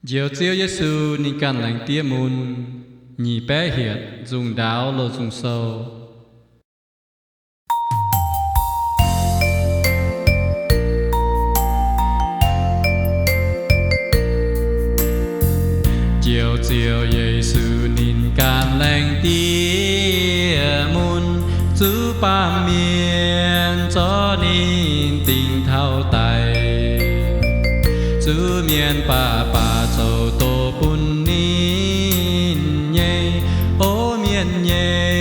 Diệu chiếu Giêsu ni can lành tia môn, nhị bé hiệt dùng đáo lô dùng sâu. Diệu chiếu Giêsu ni can lành tia môn, chú ba miền cho nín tình thao tài. Chú miền ba ba châu tô bún nín nhé, ô miền nhé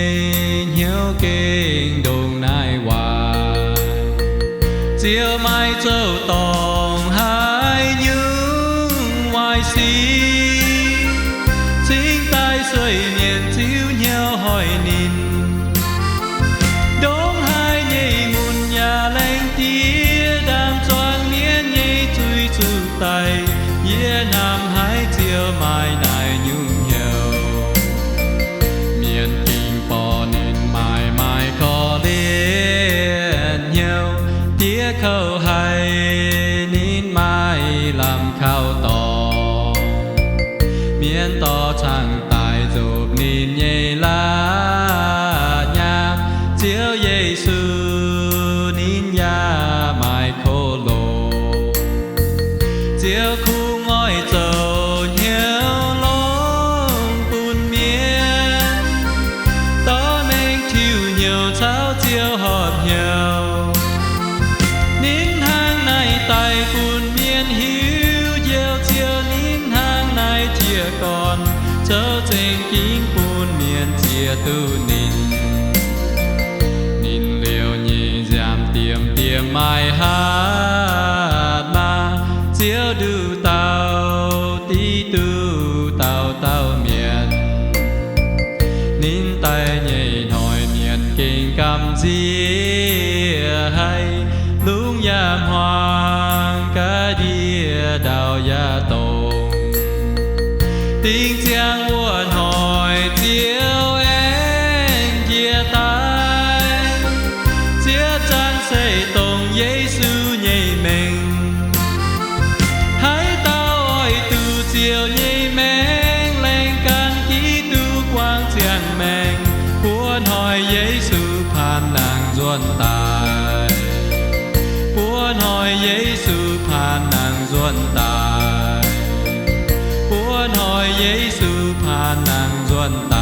hiếu kinh đồng nai hoài. Chiều mai châu tòng hai những ngoài xí, chính tay xuôi miền chiếu nhau hỏi nín. Đông hai nhảy mùn nhà lên tía đam choang miền nhảy chui chu tay, ye nam hai chiều mai này nhung nhiều. Miền kinh bò nên mãi mãi khó liên nhau, tía khâu hay nín mai làm khao tò. Miền to chẳng tài giúp nín nhảy lá nhà, chiếu Giêsu nín nhà mai khô lồ. Chiếu khu ngôi dầu nhiều lông bùn miên, đó mình thiêu nhiều cháo chiếu họp nhiều. Nín hàng này tay bùn miên hiếu diệu chiếu, nín hàng này chia còn chớ trên kính bùn miên chia tu nín. Nín liều nhị giảm tiềm tiềm mai hát mà, chiếu đu tao tí tu tao tao miền. Nín tay nhảy hỏi miền kinh cầm dìa hay, lung yam hoàng cả địa đào gia tông. Tiếng giang buồn hỏi chiếu em chia tay, chiếc chân xây tông Giêsu nhảy mình. Hãy tao ơi từ chiều nhảy mình lên căn ký tu quang chiang mình. Buồn hỏi Giêsu phàn nàng duôn tài, buồn hỏi Giêsu phàn nàng duôn tài, buồn hỏi Giêsu phàn nàng duôn tài.